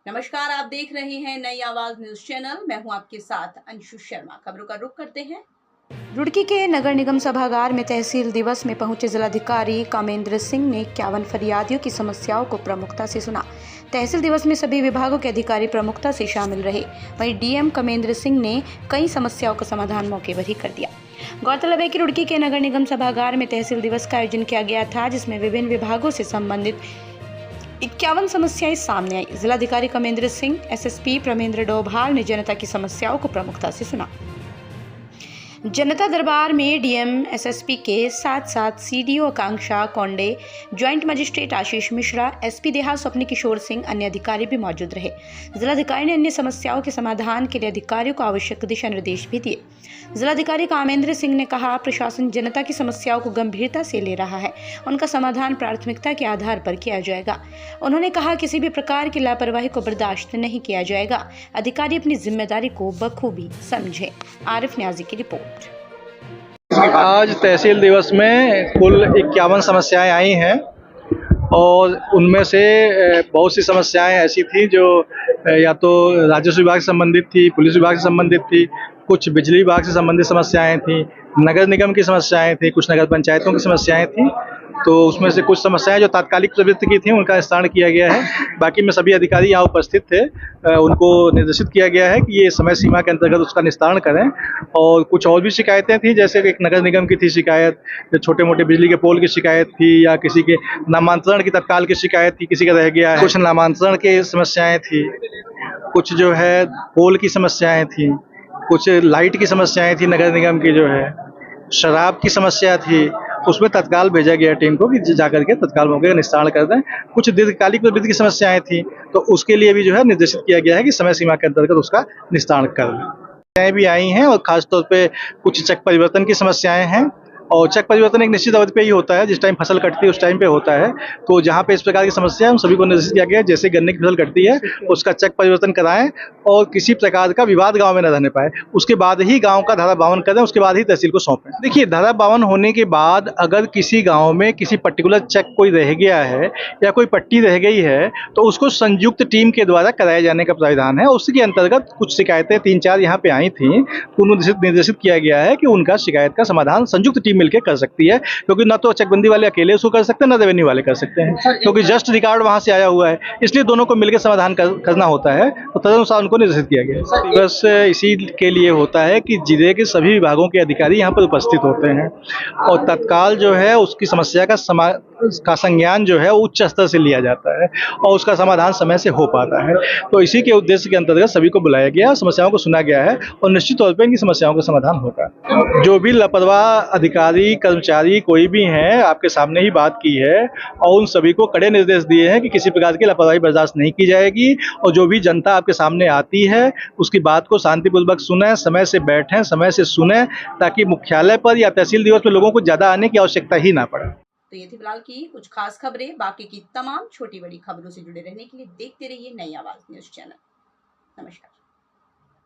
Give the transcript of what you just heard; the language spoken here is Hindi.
नमस्कार, आप देख रहे हैं नई आवाज न्यूज चैनल। मैं हूं आपके साथ अंशु शर्मा। खबरों का रुख करते हैं। रुड़की के नगर निगम सभागार में तहसील दिवस में पहुंचे जिलाधिकारी कामेंद्र सिंह ने 51 फरियादियों की समस्याओं को प्रमुखता से सुना। तहसील दिवस में सभी विभागों के अधिकारी प्रमुखता से शामिल रहे। वहीं डीएम कामेंद्र सिंह ने कई समस्याओं का समाधान मौके पर ही कर दिया। गौरतलब है कि रुड़की के नगर निगम सभागार में तहसील दिवस का आयोजन किया गया था, जिसमें विभिन्न विभागों से संबंधित 51 समस्याएं सामने आई। जिलाधिकारी कामेंद्र सिंह, एसएसपी प्रमेंद्र डोभाल ने जनता की समस्याओं को प्रमुखता से सुना। जनता दरबार में डीएम एसएसपी के साथ साथ सीडीओ आकांक्षा कोंडे, joint magistrate Ashish Mishra, SP देहात स्वप्न किशोर सिंह, अन्य अधिकारी भी मौजूद रहे। जिलाधिकारी ने अन्य समस्याओं के समाधान के लिए अधिकारियों को आवश्यक दिशा निर्देश भी दिए। जिलाधिकारी कामेंद्र सिंह ने कहा, प्रशासन जनता की समस्याओं को गंभीरता से ले रहा है, उनका समाधान प्राथमिकता के आधार पर किया जाएगा। उन्होंने कहा, किसी भी प्रकार की लापरवाही को बर्दाश्त नहीं किया जाएगा। अधिकारी अपनी जिम्मेदारी को बखूबी समझे। आरिफ न्याजी की रिपोर्ट। आज तहसील दिवस में कुल 51 समस्याएं आई हैं और उनमें से बहुत सी समस्याएं ऐसी थी जो या तो राजस्व विभाग से संबंधित थी, पुलिस विभाग से संबंधित थी, कुछ बिजली विभाग से संबंधित समस्याएं थी, नगर निगम की समस्याएं थी, कुछ नगर पंचायतों की समस्याएं थी। तो उसमें से कुछ समस्याएं जो तात्कालिक प्रवृत्ति की थी उनका निस्तारण किया गया है। बाकी में सभी अधिकारी यहाँ उपस्थित थे, उनको निर्देशित किया गया है कि ये समय सीमा के अंतर्गत उसका निस्तारण करें। और कुछ और भी शिकायतें थी, जैसे एक नगर निगम की थी शिकायत, छोटे मोटे बिजली के पोल की शिकायत थी, या किसी के नामांतरण की तत्काल की शिकायत थी, किसी का रह गया है, कुछ नामांतरण की समस्याएं थी, कुछ जो है पोल की समस्याएं थी, कुछ लाइट की समस्याएं थी, नगर निगम की जो है शराब की समस्या थी। उसमें तत्काल भेजा गया टीम को कि जाकर के तत्काल मौके का निस्तारण कर दें। कुछ दीर्घकालिक प्रवृत्ति की समस्याएं थी, तो उसके लिए भी जो है निर्देशित किया गया है कि समय सीमा के अंतर्गत उसका निस्तारण कर लें। समस्याएं भी आई हैं और खासतौर पे कुछ चक परिवर्तन की समस्याएं हैं। और चक परिवर्तन एक निश्चित अवधि पे ही होता है, जिस टाइम फसल कटती है उस टाइम पे होता है। तो जहाँ पे इस प्रकार की समस्या है उन सभी को निर्देशित किया गया है, जैसे गन्ने की फसल कटती है उसका चक परिवर्तन कराएं और किसी प्रकार का विवाद गांव में न रहने पाए। उसके बाद ही गांव का धारा 52 करें, उसके बाद ही तहसील को सौंपें। देखिए, धारा 52 होने के बाद अगर किसी गाँव में किसी पर्टिकुलर चक कोई रह गया है या कोई पट्टी रह गई है तो उसको संयुक्त टीम के द्वारा कराए जाने का प्राविधान है। उसके अंतर्गत कुछ शिकायतें 3-4 यहाँ पे आई थी, तो निर्देशित किया गया है कि उनका शिकायत का समाधान संयुक्त टीम मिलकर कर सकती है, क्योंकि ना तो चकबंदी वाले अकेले उसको कर सकते हैं, ना रेवेन्यू वाले कर सकते हैं, क्योंकि जस्ट रिकॉर्ड वहां से आया हुआ है, इसलिए दोनों को मिलकर समाधान करना होता है। तो तदनुसार उनको निर्देशित किया गया है। बस इसी के लिए होता है कि जिले के सभी विभागों के अधिकारी यहाँ पर उपस्थित होते हैं और तत्काल जो है उसकी समस्या का संज्ञान जो है उच्च स्तर से लिया जाता है और उसका समाधान समय से हो पाता है। तो इसी के उद्देश्य के अंतर्गत सभी को बुलाया गया, समस्याओं को सुना गया है और निश्चित तौर पर इनकी समस्याओं का समाधान होगा। जो भी लापरवाह अधिकारी कर्मचारी कोई भी हैं, आपके सामने ही बात की है और उन सभी को कड़े निर्देश दिए हैं कि किसी प्रकार की लापरवाही बर्दाश्त नहीं की जाएगी। और जो भी जनता आपके सामने आती है उसकी बात को शांतिपूर्वक सुने, समय से बैठें, समय से सुने, ताकि मुख्यालय पर या तहसील दिवस पर लोगों को ज्यादा आने की आवश्यकता ही ना पड़े। तो ये थी फिलहाल की कुछ खास खबरें। बाकी की तमाम छोटी बड़ी खबरों से जुड़े रहने के लिए देखते रहिए नई आवाज न्यूज चैनल। नमस्कार।